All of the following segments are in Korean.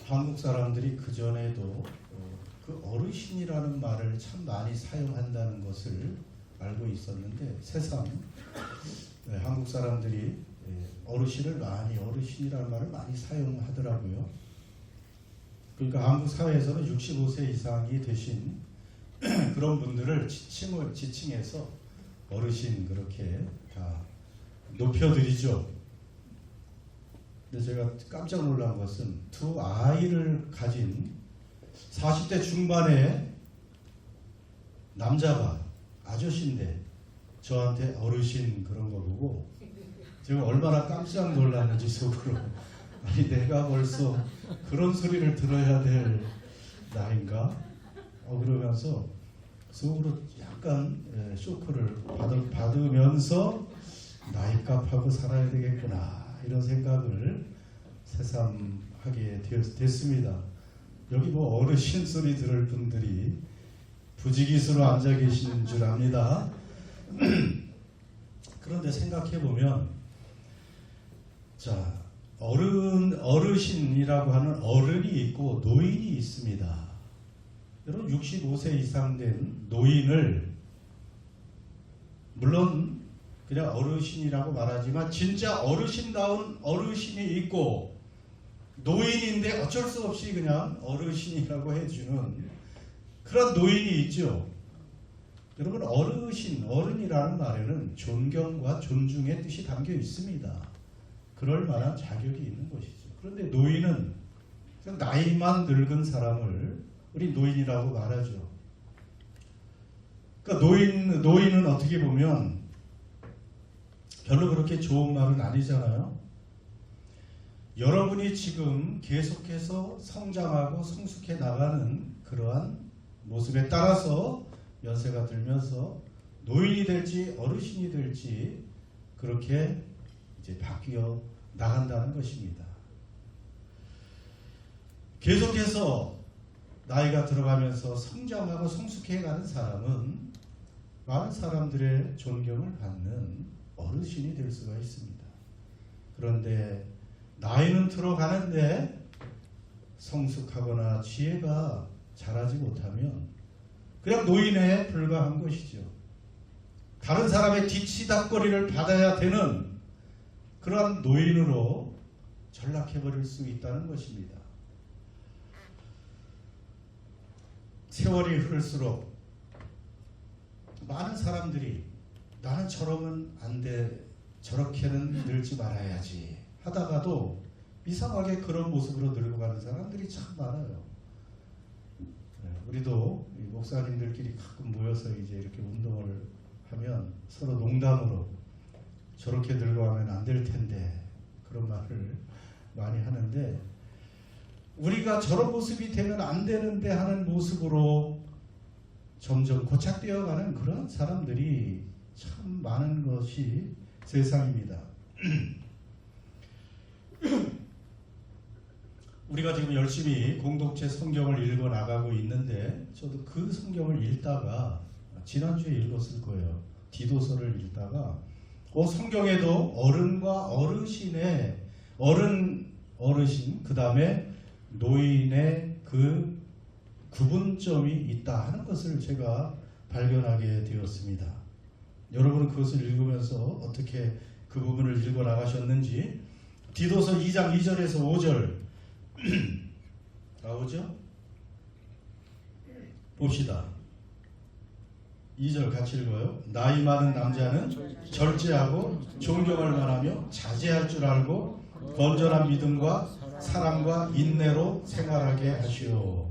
한국 사람들이 그전에도 그 어르신이라는 말을 참 많이 사용한다는 것을 알고 있었는데 새삼 한국 사람들이 어르신을 많이 어르신이라는 말을 많이 사용하더라고요. 그러니까 한국 사회에서는 65세 이상이 되신 그런 분들을 지칭해서 어르신 그렇게 다 높여드리죠. 근데 제가 깜짝 놀란 것은 두 아이를 가진 40대 중반의 남자가 아저씨인데 저한테 어르신 그런 거 보고 제가 얼마나 깜짝 놀랐는지 속으로 아니 내가 벌써 그런 소리를 들어야 될 나이인가? 그러면서 속으로 약간 쇼크를 받으면서 나이값하고 살아야 되겠구나 이런 생각을 새삼 하게 됐습니다. 여기 뭐 어르신 소리 들을 분들이 부지기수로 앉아 계시는 줄 압니다. 그런데 생각해 보면 자 어르신이라고 하는 어른이 있고 노인이 있습니다. 여러분 65세 이상 된 노인을 물론 그냥 어르신이라고 말하지만 진짜 어르신다운 어르신이 있고 노인인데 어쩔 수 없이 그냥 어르신이라고 해주는 그런 노인이 있죠. 여러분 어른이라는 말에는 존경과 존중의 뜻이 담겨 있습니다. 그럴 만한 자격이 있는 것이죠. 그런데 노인은 그냥 나이만 늙은 사람을 우리 노인이라고 말하죠. 그러니까 노인은 어떻게 보면 별로 그렇게 좋은 말은 아니잖아요. 여러분이 지금 계속해서 성장하고 성숙해 나가는 그러한 모습에 따라서 연세가 들면서 노인이 될지 어르신이 될지 그렇게 이제 바뀌어 나간다는 것입니다. 계속해서 나이가 들어가면서 성장하고 성숙해가는 사람은 많은 사람들의 존경을 받는 어르신이 될 수가 있습니다. 그런데 나이는 들어가는데 성숙하거나 지혜가 자라지 못하면 그냥 노인에 불과한 것이죠. 다른 사람의 뒤치다꺼리를 받아야 되는 그러한 노인으로 전락해버릴 수 있다는 것입니다. 세월이 흐를수록 많은 사람들이 나는 저러면 안 돼, 저렇게는 늙지 말아야지 하다가도 이상하게 그런 모습으로 늙어가는 사람들이 참 많아요. 우리도 목사님들끼리 가끔 모여서 이제 이렇게 운동을 하면 서로 농담으로 저렇게 늙어가면 안 될 텐데 그런 말을 많이 하는데 우리가 저런 모습이 되면 안 되는데 하는 모습으로 점점 고착되어가는 그런 사람들이 참 많은 것이 세상입니다. 우리가 지금 열심히 공동체 성경을 읽어 나가고 있는데 저도 그 성경을 읽다가 지난주에 읽었을 거예요. 디도서를 읽다가 성경에도 어른과 어르신의 어르신 그 다음에 노인의 그 구분점이 있다 하는 것을 제가 발견하게 되었습니다. 여러분은 그것을 읽으면서 어떻게 그 부분을 읽어 나가셨는지 디도서 2장 2절에서 5절 나오죠? 봅시다. 2절 같이 읽어요. 나이 많은 남자는 절제하고 존경할 만하며 자제할 줄 알고 건전한 믿음과 사랑과 인내로 생활하게 하시오.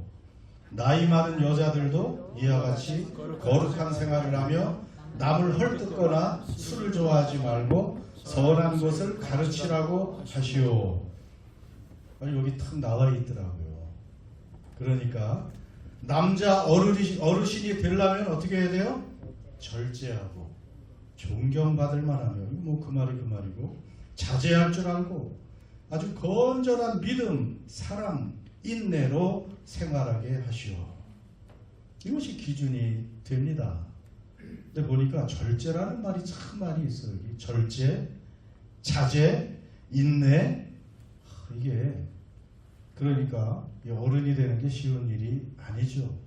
나이 많은 여자들도 이와 같이 거룩한 생활을 하며 남을 헐뜯거나 술을 좋아하지 말고 선한 것을 가르치라고 하시오. 아니 여기 탁 나와 있더라고요. 그러니까 남자 어르신이 되려면 어떻게 해야 돼요? 절제하고 존경받을 만하며 뭐 그 말이 그 말이고 자제할 줄 알고 아주 건전한 믿음, 사랑, 인내로 생활하게 하시오. 이것이 기준이 됩니다. 근데 보니까 절제라는 말이 참 많이 있어요. 절제, 자제, 인내 이게 그러니까 이 어른이 되는 게 쉬운 일이 아니죠.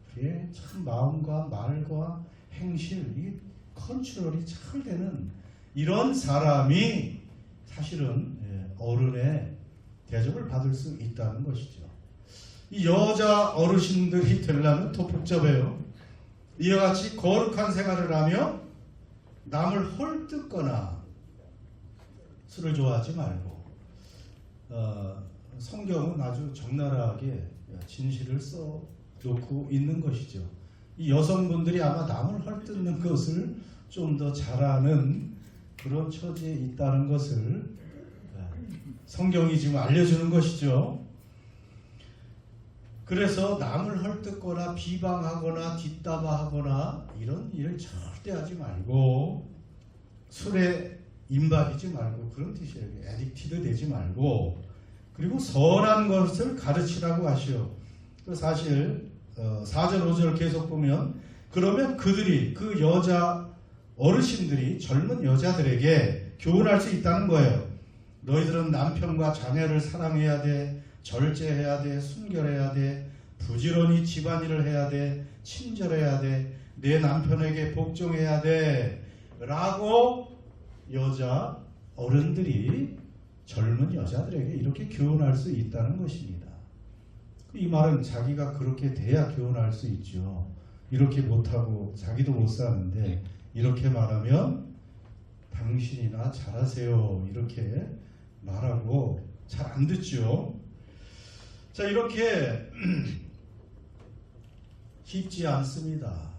그게 참 마음과 말과 행실, 이 컨트롤이 잘 되는 이런 사람이 사실은 어른의 대접을 받을 수 있다는 것이죠. 이 여자 어르신들이 되려면 더 복잡해요. 이와 같이 거룩한 생활을 하며 남을 헐뜯거나 술을 좋아하지 말고 성경은 아주 적나라하게 진실을 써놓고 있는 것이죠. 이 여성분들이 아마 남을 헐뜯는 것을 좀 더 잘하는 그런 처지에 있다는 것을 성경이 지금 알려주는 것이죠. 그래서 남을 헐뜯거나 비방하거나 뒷담화하거나 이런 일을 절대 하지 말고 술에 임박이지 말고 그런 뜻이에요. 애딕티드 되지 말고 그리고 선한 것을 가르치라고 하시오. 사실 4절 5절 계속 보면 그러면 그들이 그 여자 어르신들이 젊은 여자들에게 교훈할 수 있다는 거예요. 너희들은 남편과 자녀를 사랑해야 돼. 절제해야 돼. 순결해야 돼. 부지런히 집안일을 해야 돼. 친절해야 돼. 내 남편에게 복종해야 돼. 라고 여자 어른들이 젊은 여자들에게 이렇게 교훈할 수 있다는 것입니다. 이 말은 자기가 그렇게 돼야 교훈할 수 있죠. 이렇게 못하고 자기도 못 사는데 이렇게 말하면 당신이나 잘하세요. 이렇게 말하고 잘 안 듣죠. 자, 이렇게 쉽지 않습니다.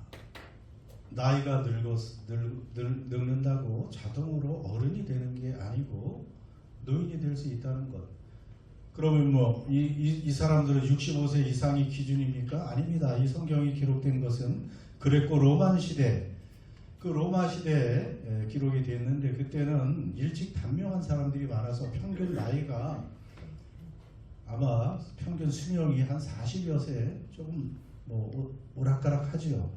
나이가 늙는다고 자동으로 어른이 되는 게 아니고 노인이 될 수 있다는 것. 그러면 뭐 이 사람들은 65세 이상이 기준입니까? 아닙니다. 이 성경이 기록된 것은 그레코 로만 시대, 그 로마 시대에 기록이 됐는데 그때는 일찍 단명한 사람들이 많아서 평균 나이가 아마 평균 수명이 한 40여 세 조금 뭐 오락가락하죠.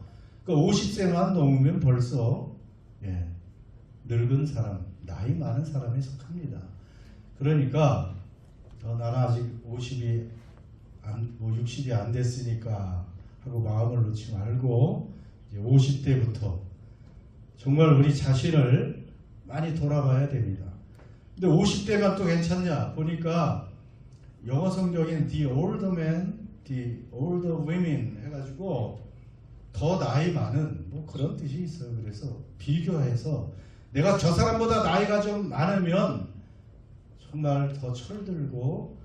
그러니까 50세만 넘으면 벌써 늙은 사람, 나이 많은 사람에 속합니다. 그러니까 나는 아직 60이 60이 안 됐으니까 하고 마음을 놓지 말고 이제 50대부터 정말 우리 자신을 많이 돌아봐야 됩니다. 근데 50대가 또 괜찮냐 보니까 영어 성경인 the older man, the older women 해가지고 더 나이 많은 뭐 그런 뜻이 있어요. 그래서 비교해서 내가 저 사람보다 나이가 좀 많으면 정말 더 철들고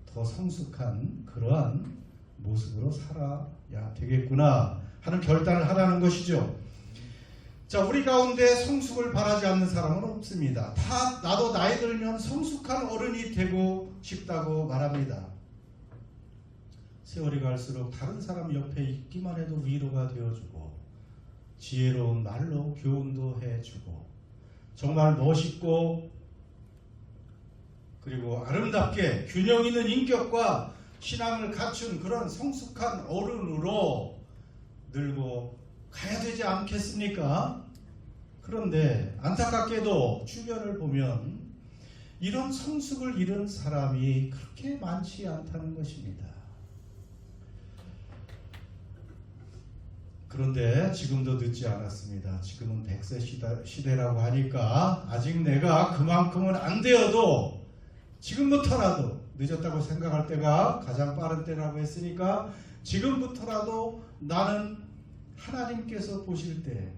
더 성숙한 그러한 모습으로 살아야 되겠구나 하는 결단을 하라는 것이죠. 자, 우리 가운데 성숙을 바라지 않는 사람은 없습니다. 다 나도 나이 들면 성숙한 어른이 되고 싶다고 말합니다. 세월이 갈수록 다른 사람 옆에 있기만 해도 위로가 되어주고 지혜로운 말로 교훈도 해주고 정말 멋있고 그리고 아름답게 균형 있는 인격과 신앙을 갖춘 그런 성숙한 어른으로 늙고 가야 되지 않겠습니까? 그런데 안타깝게도 주변을 보면 이런 성숙을 잃은 사람이 그렇게 많지 않다는 것입니다. 그런데 지금도 늦지 않았습니다. 지금은 100세 시대라고 하니까 아직 내가 그만큼은 안 되어도 지금부터라도 늦었다고 생각할 때가 가장 빠른 때라고 했으니까 지금부터라도 나는 하나님께서 보실 때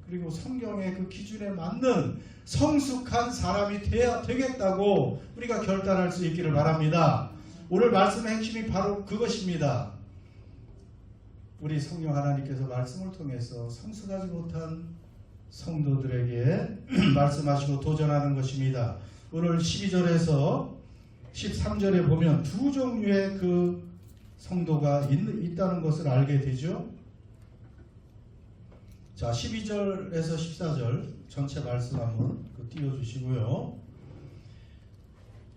그리고 성경의 그 기준에 맞는 성숙한 사람이 돼야 되겠다고 우리가 결단할 수 있기를 바랍니다. 오늘 말씀의 핵심이 바로 그것입니다. 우리 성령 하나님께서 말씀을 통해서 성숙하지 못한 성도들에게 말씀하시고 도전하는 것입니다. 오늘 12절에서 13절에 보면 두 종류의 그 성도가 있다는 것을 알게 되죠. 자, 12절에서 14절 전체 말씀 한번 띄워주시고요.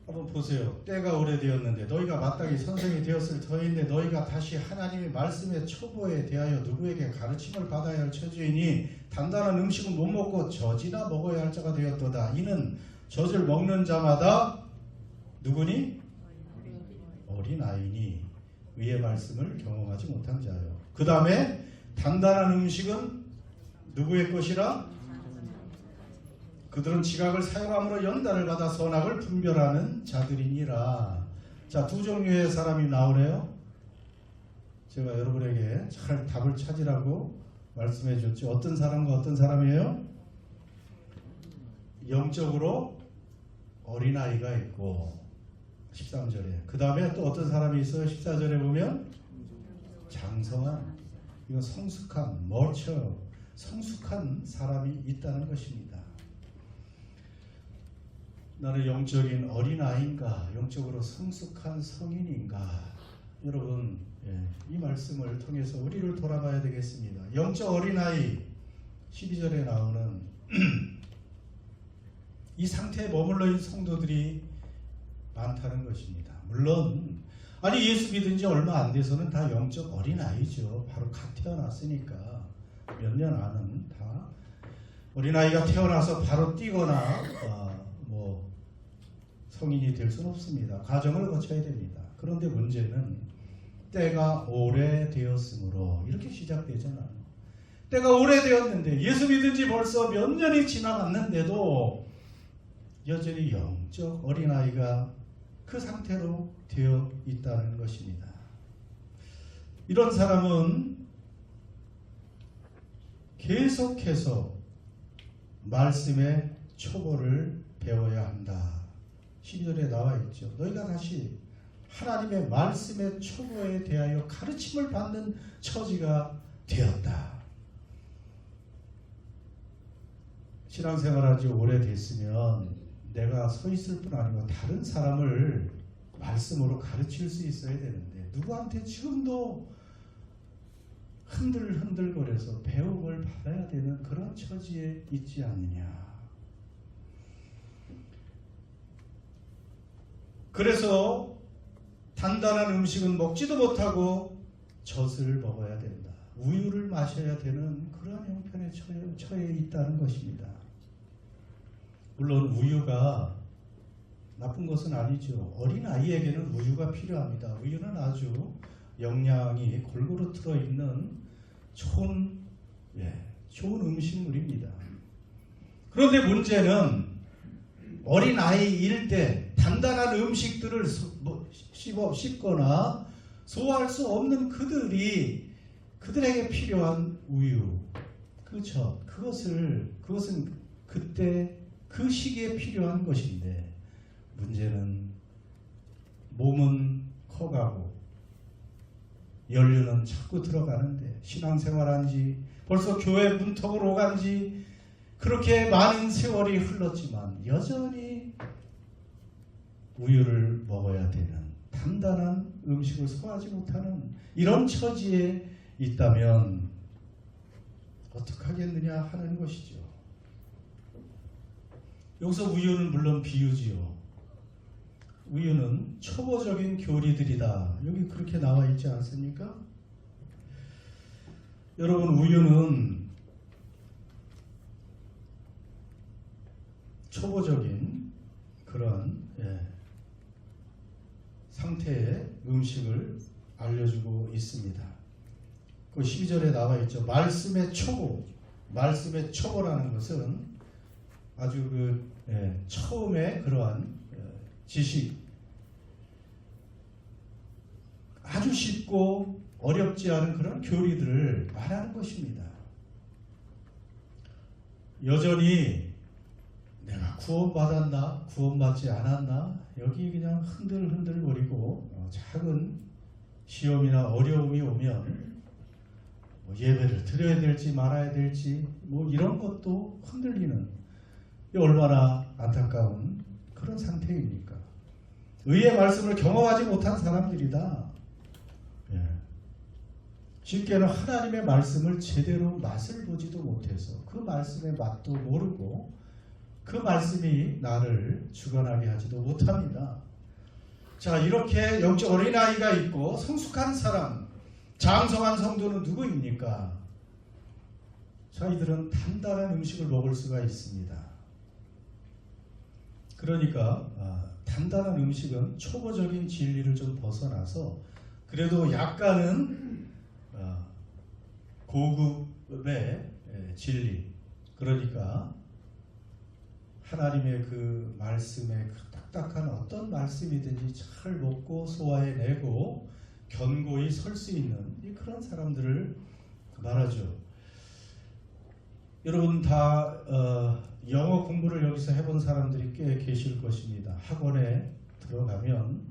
한번 보세요. 때가 오래되었는데 너희가 마땅히 선생이 되었을 터인데 너희가 다시 하나님의 말씀의 초보에 대하여 누구에게 가르침을 받아야 할 처지이니 단단한 음식은 못 먹고 젖이나 먹어야 할 자가 되었도다. 이는 젖을 먹는 자마다 누구니? 어린아이니 의의 말씀을 경험하지 못한 자요. 그 다음에 단단한 음식은 누구의 것이라? 그들은 지각을 사용함으로 연단을 받아 선악을 분별하는 자들이니라. 자, 두 종류의 사람이 나오네요. 제가 여러분에게 잘 답을 찾으라고 말씀해 줬죠. 어떤 사람과 어떤 사람이에요? 영적으로 어린아이가 있고 13절에 그 다음에 또 어떤 사람이 있어요? 14절에 보면 장성한, 이건 성숙한, 멀처, 성숙한 사람이 있다는 것입니다. 나는 영적인 어린아이인가, 영적으로 성숙한 성인인가? 여러분, 이 말씀을 통해서 우리를 돌아봐야 되겠습니다. 영적 어린아이 12절에 나오는 이 상태에 머물러 있는 성도들이 많다는 것입니다. 물론 아니 예수 믿은 지 얼마 안 돼서는 다 영적 어린아이죠. 바로 갓 태어났으니까 몇 년 안은 다 어린아이가 태어나서 바로 뛰거나 뭐 성인이 될 수는 없습니다. 과정을 거쳐야 됩니다. 그런데 문제는 때가 오래되었으므로 이렇게 시작되잖아요. 때가 오래되었는데 예수 믿은 지 벌써 몇 년이 지나갔는데도 여전히 영적 어린아이가 그 상태로 되어 있다는 것입니다. 이런 사람은 계속해서 말씀의 초보를 배워야 한다. 12절에 나와 있죠. 너희가 다시 하나님의 말씀의 초보에 대하여 가르침을 받는 처지가 되었다. 신앙생활한 지 오래됐으면 내가 서 있을 뿐 아니고 다른 사람을 말씀으로 가르칠 수 있어야 되는데 누구한테 지금도 흔들흔들거려서 배움을 받아야 되는 그런 처지에 있지 않느냐. 그래서 단단한 음식은 먹지도 못하고 젖을 먹어야 된다. 우유를 마셔야 되는 그런 형편에 처해 있다는 것입니다. 물론 우유가 나쁜 것은 아니죠. 어린아이에게는 우유가 필요합니다. 우유는 아주 영양이 골고루 들어있는 좋은 음식물입니다. 그런데 문제는 어린아이일 때 단단한 음식들을 씹거나 소화할 수 없는 그들에게 필요한 우유, 그렇죠? 그것은 그때 그 시기에 필요한 것인데 문제는 몸은 커가고 연륜은 자꾸 들어가는데 신앙생활한 지 벌써 교회 문턱으로 오간 지 그렇게 많은 세월이 흘렀지만 여전히 우유를 먹어야 되는 단단한 음식을 소화하지 못하는 이런 처지에 있다면 어떻게 하겠느냐 하는 것이죠. 여기서 우유는 물론 비유지요. 우유는 초보적인 교리들이다. 여기 그렇게 나와 있지 않습니까? 여러분, 우유는 초보적인 그런 상태의 음식을 알려주고 있습니다. 그 12절에 나와 있죠. 말씀의 초보라는 것은 아주 처음에 그러한 지식, 아주 쉽고 어렵지 않은 그런 교리들을 말하는 것입니다. 여전히 내가 구원받았나 구원받지 않았나 여기 그냥 흔들흔들거리고 작은 시험이나 어려움이 오면 예배를 드려야 될지 말아야 될지 이런 것도 흔들리는, 얼마나 안타까운 그런 상태입니까? 의의 말씀을 경험하지 못한 사람들이다. 쉽게는 하나님의 말씀을 제대로 맛을 보지도 못해서 그 말씀의 맛도 모르고 그 말씀이 나를 주관하게 하지도 못합니다. 자, 이렇게 영적 어린아이가 있고 성숙한 사람, 장성한 성도는 누구입니까? 자, 이들은 단단한 음식을 먹을 수가 있습니다. 그러니까 단단한 음식은 초보적인 진리를 좀 벗어나서 그래도 약간은 고급의 진리, 그러니까 하나님의 그 말씀에 그 딱딱한 어떤 말씀이든지 잘 먹고 소화해내고 견고히 설 수 있는 그런 사람들을 말하죠. 여러분 다 영어 공부를 여기서 해본 사람들이 꽤 계실 것입니다. 학원에 가면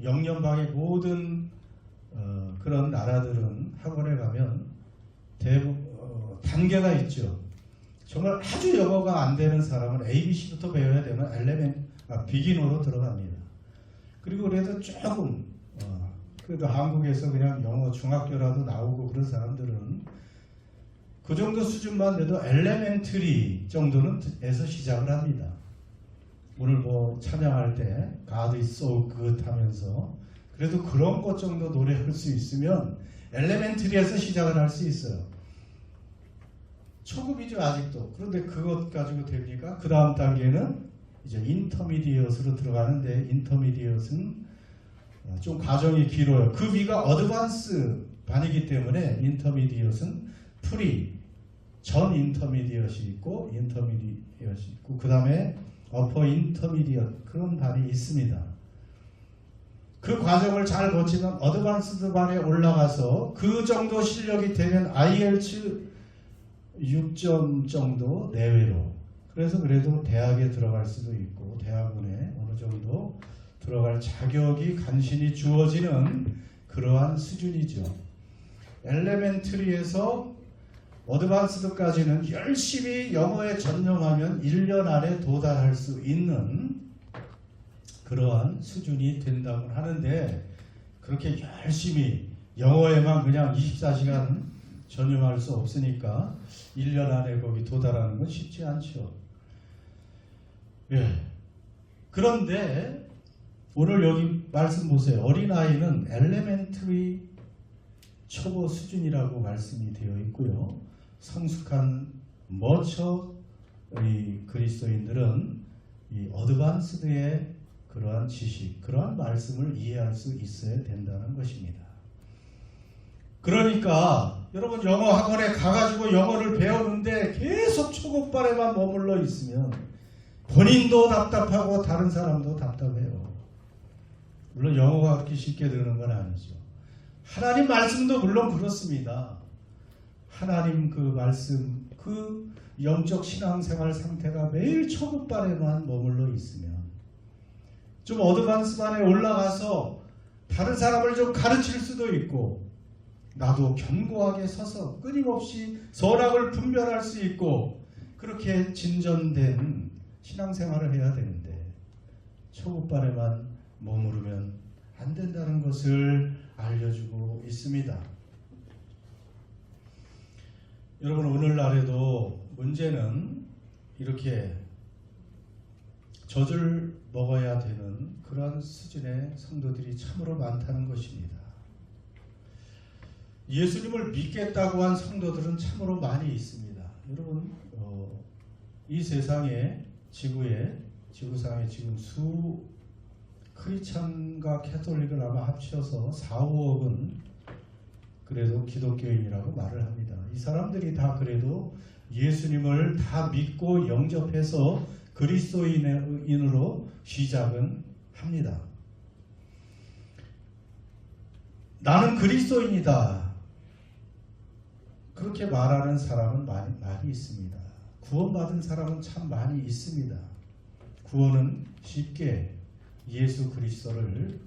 영연방의 모든 그런 나라들은 학원에 가면 단계가 있죠. 정말 아주 영어가 안 되는 사람은 ABC부터 배워야 되면 비기너로 들어갑니다. 그리고 그래도 조금 그래도 한국에서 그냥 영어 중학교라도 나오고 그런 사람들은 그 정도 수준만 돼도 엘레멘터리 정도는 에서 시작을 합니다. 오늘 뭐 찬양할 때 God is so good 하면서 그래도 그런 것 정도 노래할 수 있으면 엘레멘터리에서 시작을 할 수 있어요. 초급이죠 아직도. 그런데 그것 가지고 됩니까? 그 다음 단계는 이제 인터미디엇으로 들어가는데 인터미디엇은 좀 과정이 길어요. 그 위가 어드밴스 반이기 때문에 인터미디엇은 프리, 전 인터미디엇이 있고 그 다음에 어퍼 인터미디엇 그런 반이 있습니다. 그 과정을 잘 거치면 어드밴스드 반에 올라가서 그 정도 실력이 되면 IELTS 6점 정도 내외로, 그래서 그래도 대학에 들어갈 수도 있고 대학원에 어느 정도 들어갈 자격이 간신히 주어지는 그러한 수준이죠. 엘레멘터리에서 어드밴스드까지는 열심히 영어에 전념하면 1년 안에 도달할 수 있는 그러한 수준이 된다고 하는데, 그렇게 열심히 영어에만 그냥 24시간 전념할 수 없으니까 1년 안에 거기 도달하는 건 쉽지 않죠. 예. 그런데 오늘 여기 말씀 보세요. 어린아이는 엘레멘터리 초보 수준이라고 말씀이 되어 있고요. 성숙한 머처 그리스도인들은 이 어드밴스드의 그러한 지식, 그러한 말씀을 이해할 수 있어야 된다는 것입니다. 그러니까 여러분 영어 학원에 가가지고 영어를 배우는데 계속 초급반에만 머물러 있으면 본인도 답답하고 다른 사람도 답답해요. 물론 영어가 그렇게 쉽게 되는 건 아니죠. 하나님 말씀도 물론 그렇습니다. 하나님 그 말씀, 그 영적 신앙생활 상태가 매일 초급반에만 머물러 있으면 좀 어드밴스반에 올라가서 다른 사람을 좀 가르칠 수도 있고 나도 견고하게 서서 끊임없이 선악을 분별할 수 있고 그렇게 진전된 신앙생활을 해야 되는데 초급반에만 머무르면 안 된다는 것을 알려주고 있습니다. 여러분 오늘날에도 문제는 이렇게 젖을 먹어야 되는 그런 수준의 성도들이 참으로 많다는 것입니다. 예수님을 믿겠다고 한 성도들은 참으로 많이 있습니다. 여러분 이 세상에 지구상에 지금 크리스찬과 캐톨릭을 아마 합쳐서 4, 5억은 그래도 기독교인이라고 말을 합니다. 이 사람들이 다 그래도 예수님을 다 믿고 영접해서 그리스도인으로 시작은 합니다. 나는 그리스도인이다. 그렇게 말하는 사람은 많이 있습니다. 구원받은 사람은 참 많이 있습니다. 구원은 쉽게 예수 그리스도를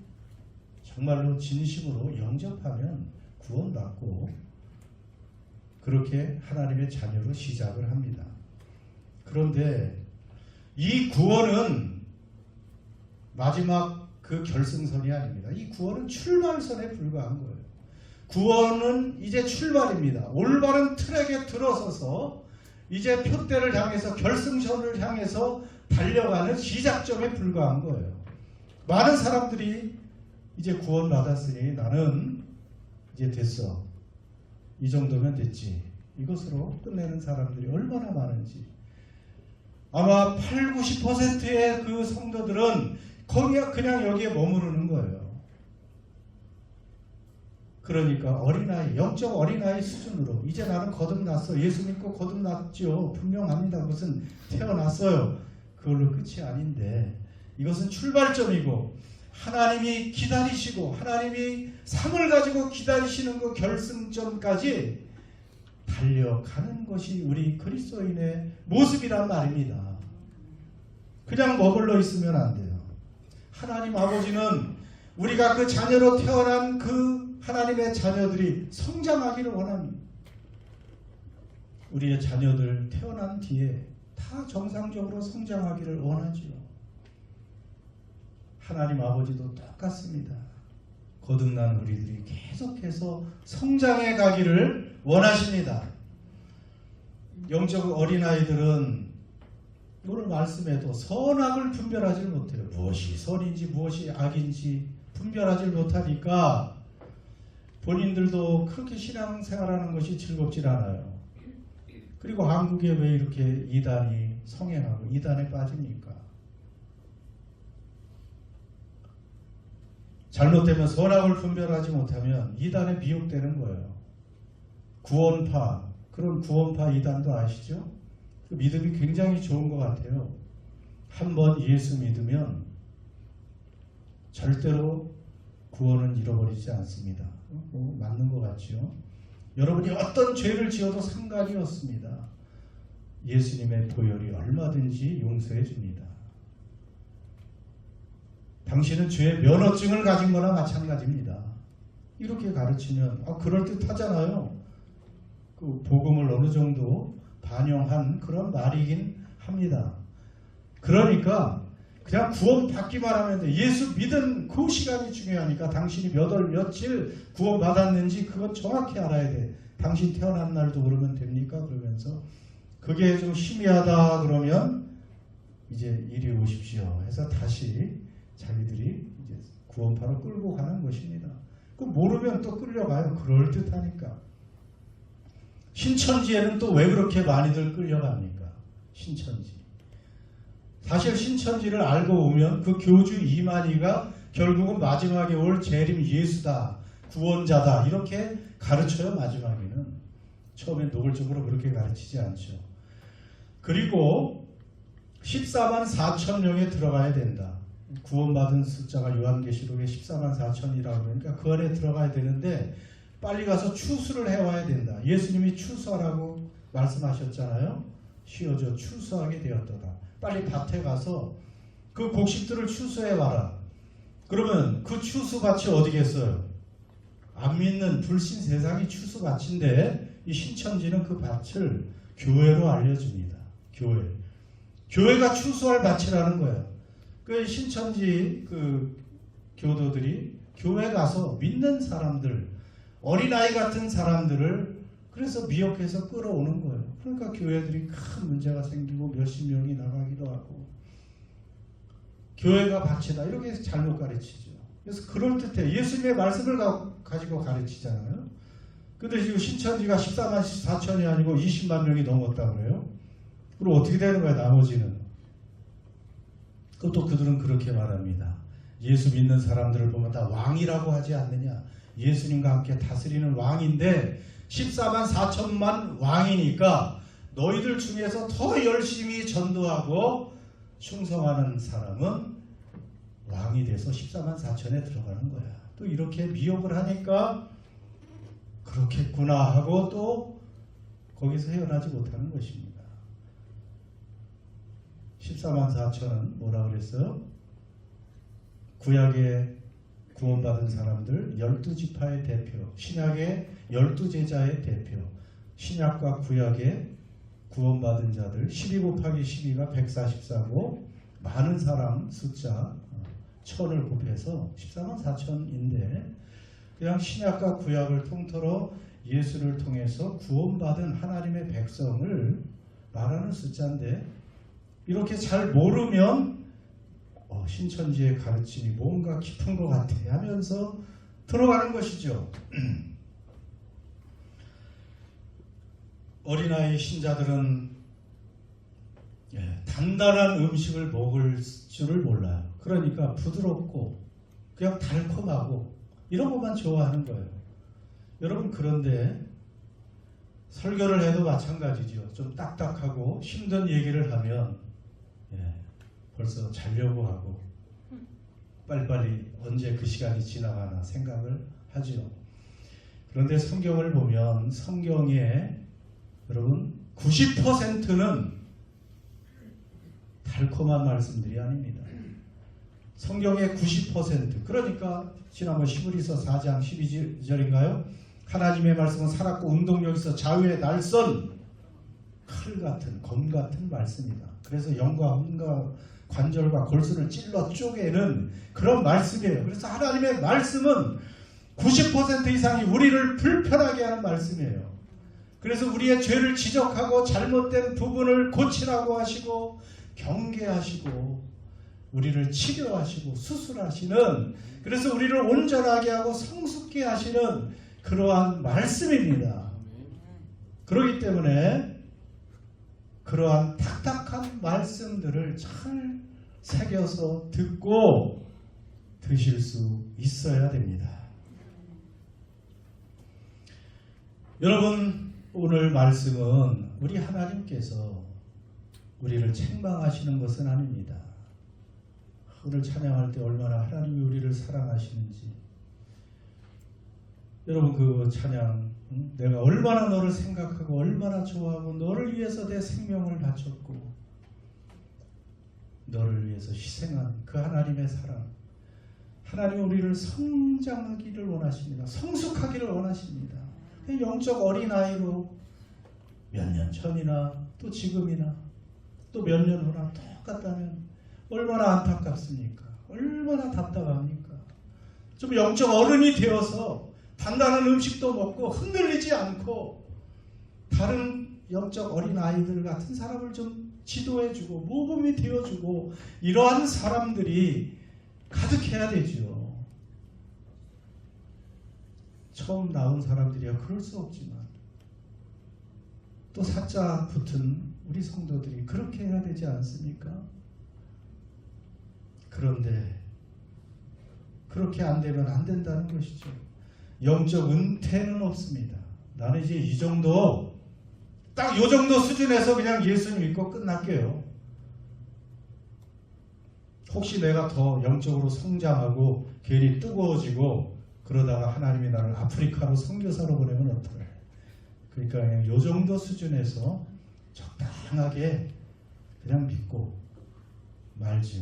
정말로 진심으로 영접하면 구원받고 그렇게 하나님의 자녀로 시작을 합니다. 그런데 이 구원은 마지막 그 결승선이 아닙니다. 이 구원은 출발선에 불과한 거예요. 구원은 이제 출발입니다. 올바른 트랙에 들어서서 이제 표대를 향해서 결승선을 향해서 달려가는 시작점에 불과한 거예요. 많은 사람들이 이제 구원받았으니 나는 이제 됐어. 이 정도면 됐지. 이것으로 끝내는 사람들이 얼마나 많은지. 아마 8, 90%의 그 성도들은 거기가 그냥 여기에 머무르는 거예요. 그러니까 어린아이, 영적 어린아이 수준으로 이제 나는 거듭났어. 예수 믿고 거듭났죠. 분명합니다. 그것은 태어났어요. 그걸로 끝이 아닌데 이것은 출발점이고 하나님이 기다리시고 하나님이 상을 가지고 기다리시는 그 결승점까지 달려가는 것이 우리 그리스도인의 모습이란 말입니다. 그냥 머물러 있으면 안 돼요. 하나님 아버지는 우리가 그 자녀로 태어난 그 하나님의 자녀들이 성장하기를 원합니다. 우리의 자녀들 태어난 뒤에 다 정상적으로 성장하기를 원하지요. 하나님 아버지도 똑같습니다. 거듭난 우리들이 계속해서 성장해 가기를 원하십니다. 영적 어린아이들은 오늘 말씀에도 선악을 분별하지 못해요. 무엇이 선인지 무엇이 악인지 분별하지 못하니까 본인들도 그렇게 신앙생활하는 것이 즐겁질 않아요. 그리고 한국에 왜 이렇게 이단이 성행하고 이단에 빠집니까? 잘못되면 선악을 분별하지 못하면 이단에 미혹되는 거예요. 구원파, 그런 구원파 이단도 아시죠? 그 믿음이 굉장히 좋은 것 같아요. 한번 예수 믿으면 절대로 구원은 잃어버리지 않습니다. 맞는 것 같죠? 여러분이 어떤 죄를 지어도 상관이 없습니다. 예수님의 보혈이 얼마든지 용서해 줍니다. 당신은 죄의 면허증을 가진 거나 마찬가지입니다. 이렇게 가르치면 그럴듯하잖아요. 그 복음을 어느 정도 반영한 그런 말이긴 합니다. 그러니까 그냥 구원 받기만 하면 돼. 예수 믿은 그 시간이 중요하니까 당신이 몇 월 며칠 구원 받았는지 그건 정확히 알아야 돼. 당신 태어난 날도 그러면 됩니까? 그러면서 그게 좀 희미하다 그러면 이제 이리 오십시오 해서 다시 자기들이 이제 구원파로 끌고 가는 것입니다. 그 모르면 또 끌려가요. 그럴듯하니까. 신천지에는 또 왜 그렇게 많이들 끌려갑니까? 신천지. 사실 신천지를 알고 오면 그 교주 이만희가 결국은 마지막에 올 재림 예수다, 구원자다 이렇게 가르쳐요. 마지막에는. 처음엔 노골적으로 그렇게 가르치지 않죠. 그리고 14만 4천 명에 들어가야 된다. 구원받은 숫자가 요한계시록에 14만 4천이라고 그러니까 그 안에 들어가야 되는데 빨리 가서 추수를 해와야 된다. 예수님이 추수하라고 말씀하셨잖아요. 쉬어져 추수하게 되었도다. 빨리 밭에 가서 그 곡식들을 추수해와라. 그러면 그 추수밭이 어디겠어요? 안 믿는 불신 세상이 추수밭인데 이 신천지는 그 밭을 교회로 알려줍니다. 교회가 추수할 밭이라는 거예요. 그 신천지 그 교도들이 교회 가서 믿는 사람들, 어린아이 같은 사람들을 그래서 미혹해서 끌어오는 거예요. 그러니까 교회들이 큰 문제가 생기고 몇십 명이 나가기도 하고 교회가 밭이다 이렇게 해서 잘못 가르치죠. 그래서 그럴듯해. 예수님의 말씀을 가지고 가르치잖아요. 근데 지금 신천지가 14만 4천이 아니고 20만 명이 넘었다고 그래요. 그럼 어떻게 되는 거예요? 나머지는. 또 그들은 그렇게 말합니다. 예수 믿는 사람들을 보면 다 왕이라고 하지 않느냐. 예수님과 함께 다스리는 왕인데 14만 4천만 왕이니까 너희들 중에서 더 열심히 전도하고 충성하는 사람은 왕이 돼서 14만 4천에 들어가는 거야. 또 이렇게 미혹을 하니까 그렇겠구나 하고 또 거기서 헤어나지 못하는 것입니다. 14만 4천은 뭐라 그랬어요? 구약의 구원받은 사람들 12지파의 대표, 신약의 12제자의 대표, 신약과 구약의 구원받은 자들 12 곱하기 12가 144고 많은 사람 숫자 1000을 곱해서 14만 4천인데 그냥 신약과 구약을 통틀어 예수를 통해서 구원받은 하나님의 백성을 말하는 숫자인데 이렇게 잘 모르면 신천지의 가르침이 뭔가 깊은 것 같아 하면서 들어가는 것이죠. 어린아이 신자들은 단단한 음식을 먹을 줄을 몰라요. 그러니까 부드럽고 그냥 달콤하고 이런 것만 좋아하는 거예요. 여러분, 그런데 설교를 해도 마찬가지죠. 좀 딱딱하고 힘든 얘기를 하면 벌써 자려고 하고 빨리빨리 언제 그 시간이 지나가나 생각을 하죠. 그런데 성경을 보면 성경에 여러분 90%는 달콤한 말씀들이 아닙니다. 성경의 90%, 그러니까 지난번 히브리서 4장 12절인가요? 하나님의 말씀은 살았고 운동력 있어 좌우의 날선 칼 같은 검 같은 말씀이다. 그래서 영과 혼과 관절과 골수를 찔러 쪼개는 그런 말씀이에요. 그래서 하나님의 말씀은 90% 이상이 우리를 불편하게 하는 말씀이에요. 그래서 우리의 죄를 지적하고 잘못된 부분을 고치라고 하시고 경계하시고 우리를 치료하시고 수술하시는, 그래서 우리를 온전하게 하고 성숙게 하시는 그러한 말씀입니다. 그렇기 때문에 그러한 딱딱한 말씀들을 잘 새겨서 듣고 드실 수 있어야 됩니다. 여러분, 오늘 말씀은 우리 하나님께서 우리를 책망하시는 것은 아닙니다. 오늘 찬양할 때 얼마나 하나님이 우리를 사랑하시는지, 여러분 그 찬양, 내가 얼마나 너를 생각하고 얼마나 좋아하고 너를 위해서 내 생명을 바쳤고 너를 위해서 희생한 그 하나님의 사랑, 하나님은 우리를 성장하기를 원하십니다. 성숙하기를 원하십니다. 영적 어린아이로 몇 년 전이나 또 지금이나 또 몇 년 후나 똑같다면 얼마나 안타깝습니까? 얼마나 답답합니까? 좀 영적 어른이 되어서 단단한 음식도 먹고 흔들리지 않고 다른 영적 어린아이들 같은 사람을 좀 지도해주고 모범이 되어주고 이러한 사람들이 가득해야 되죠. 처음 나온 사람들이야 그럴 수 없지만 또 사자 붙은 우리 성도들이 그렇게 해야 되지 않습니까? 그런데 그렇게 안 되면 안 된다는 것이죠. 영적 은퇴는 없습니다. 나는 이제 이 정도, 딱 이 정도 수준에서 그냥 예수 믿고 끝날게요. 혹시 내가 더 영적으로 성장하고 괜히 뜨거워지고 그러다가 하나님이 나를 아프리카로 선교사로 보내면 어떡해. 그러니까 그냥 이 정도 수준에서 적당하게 그냥 믿고 말죠.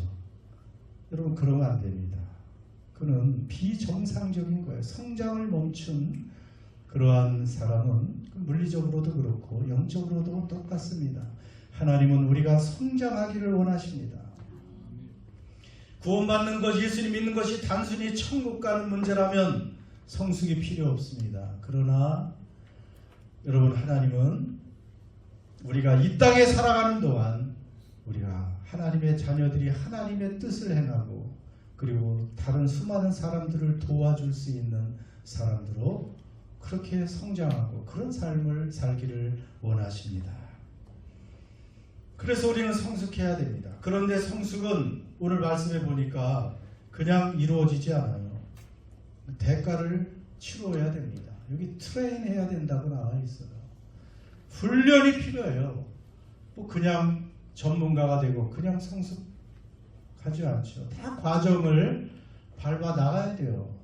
여러분, 그러면 안 됩니다. 그는 비정상적인 거예요. 성장을 멈춘 그러한 사람은 물리적으로도 그렇고 영적으로도 똑같습니다. 하나님은 우리가 성장하기를 원하십니다. 구원받는 것, 예수님 믿는 것이 단순히 천국 가는 문제라면 성숙이 필요 없습니다. 그러나 여러분, 하나님은 우리가 이 땅에 살아가는 동안 우리가 하나님의 자녀들이 하나님의 뜻을 행하고 그리고 다른 수많은 사람들을 도와줄 수 있는 사람들로 그렇게 성장하고 그런 삶을 살기를 원하십니다. 그래서 우리는 성숙해야 됩니다. 그런데 성숙은 오늘 말씀해 보니까 그냥 이루어지지 않아요. 대가를 치러야 됩니다. 여기 트레인해야 된다고 나와 있어요. 훈련이 필요해요. 뭐 그냥 전문가가 되고 그냥 성숙하지 않죠. 다 과정을 밟아 나가야 돼요.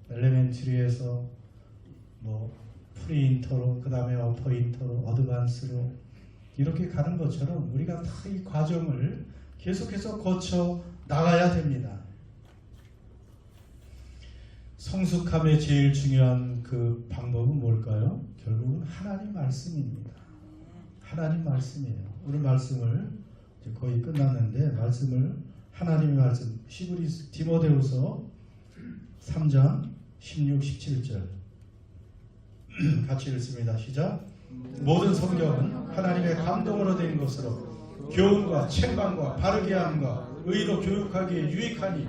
엘레멘트리에서 뭐 프리인터로, 그 다음에 어퍼인터로, 어드밴스로 이렇게 가는 것처럼 우리가 다 이 과정을 계속해서 거쳐 나가야 됩니다. 성숙함의 제일 중요한 그 방법은 뭘까요? 결국은 하나님 말씀입니다. 하나님 말씀이에요. 오늘 말씀을 이제 거의 끝났는데 말씀을 하나님의 말씀 디모데후서 3장 16, 17절 같이 읽습니다. 시작. 모든 성경은 하나님의 감동으로 된 것으로 교훈과 책망과 바르게 함과 의로 교육하기에 유익하니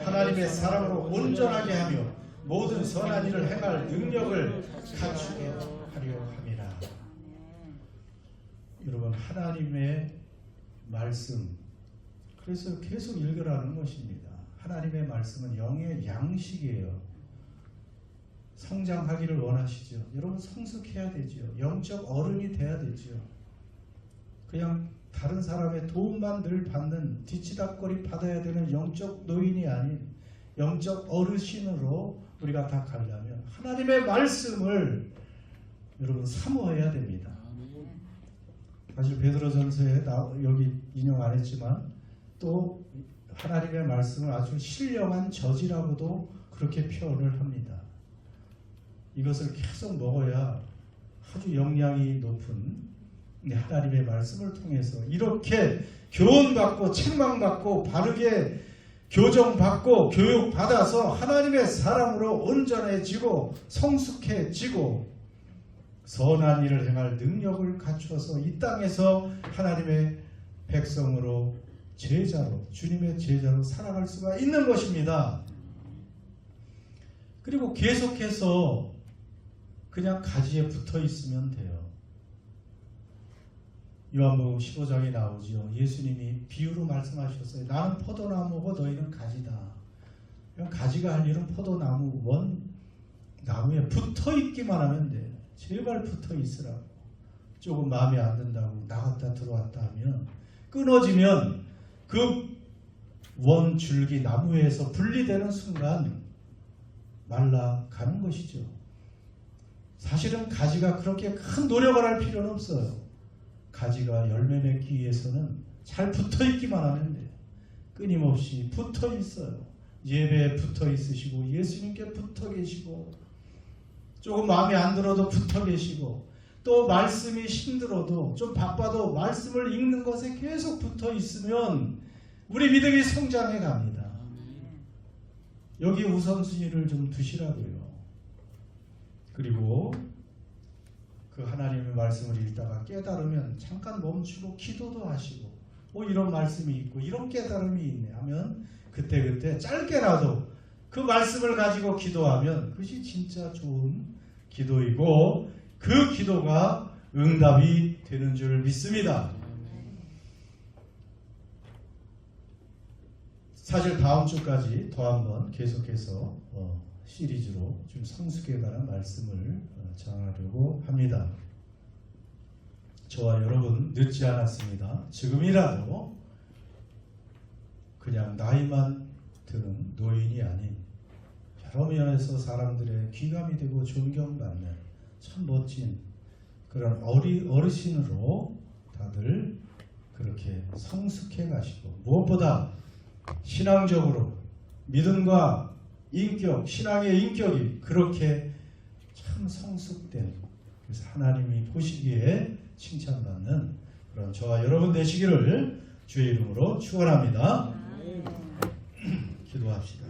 하나님의 사람으로 온전하게 하며 모든 선한 일을 행할 능력을 갖추게 하려 함이라. 여러분, 하나님의 말씀. 그래서 계속 읽으라는 것입니다. 하나님의 말씀은 영의 양식이에요. 성장하기를 원하시죠. 여러분 성숙해야 되죠. 영적 어른이 돼야 되죠. 그냥 다른 사람의 도움만 늘 받는 뒤치다꺼리 받아야 되는 영적 노인이 아닌 영적 어르신으로 우리가 다 가려면 하나님의 말씀을 여러분 사모해야 됩니다. 사실 베드로전서에 여기 인용 안 했지만 또 하나님의 말씀을 아주 신령한 젖이라고도 그렇게 표현을 합니다. 이것을 계속 먹어야 아주 영양이 높은 하나님의 말씀을 통해서 이렇게 교훈받고 책망받고 바르게 교정받고 교육받아서 하나님의 사람으로 온전해지고 성숙해지고 선한 일을 행할 능력을 갖추어서 이 땅에서 하나님의 백성으로 제자로 주님의 제자로 살아갈 수가 있는 것입니다. 그리고 계속해서 그냥 가지에 붙어 있으면 돼요. 요한복음 15장에 나오죠. 예수님이 비유로 말씀하셨어요. 나는 포도나무고 너희는 가지다. 그냥 가지가 할 일은 포도나무 원 나무에 붙어 있기만 하면 돼. 제발 붙어 있으라고. 조금 마음에 안 든다고 나갔다 들어왔다 하면 끊어지면 그 원 줄기 나무에서 분리되는 순간 말라가는 것이죠. 사실은 가지가 그렇게 큰 노력을 할 필요는 없어요. 가지가 열매 맺기 위해서는 잘 붙어 있기만 하면 돼요. 끊임없이 붙어 있어요. 예배에 붙어 있으시고 예수님께 붙어 계시고 조금 마음에 안 들어도 붙어 계시고 또 말씀이 힘들어도 좀 바빠도 말씀을 읽는 것에 계속 붙어 있으면 우리 믿음이 성장해 갑니다. 여기 우선순위를 좀 두시라고요. 그리고 그 하나님의 말씀을 읽다가 깨달으면 잠깐 멈추고 기도도 하시고 이런 말씀이 있고 이런 깨달음이 있네 하면 그때 짧게라도 그 말씀을 가지고 기도하면 그것이 진짜 좋은 기도이고 그 기도가 응답이 되는 줄 믿습니다. 사실 다음 주까지 더 한번 계속해서 시리즈로 좀 성숙에 관한 말씀을 전하려고 합니다. 저와 여러분 늦지 않았습니다. 지금이라도 그냥 나이만 드는 노인이 아닌 여러 면에서 사람들의 귀감이 되고 존경받는 참 멋진 그런 어르신으로 다들 그렇게 성숙해 가시고 무엇보다 신앙적으로 믿음과 인격, 신앙의 인격이 그렇게 참 성숙된 그래서 하나님이 보시기에 칭찬받는 그런 저와 여러분 되시기를 주의 이름으로 축원합니다. 기도합시다.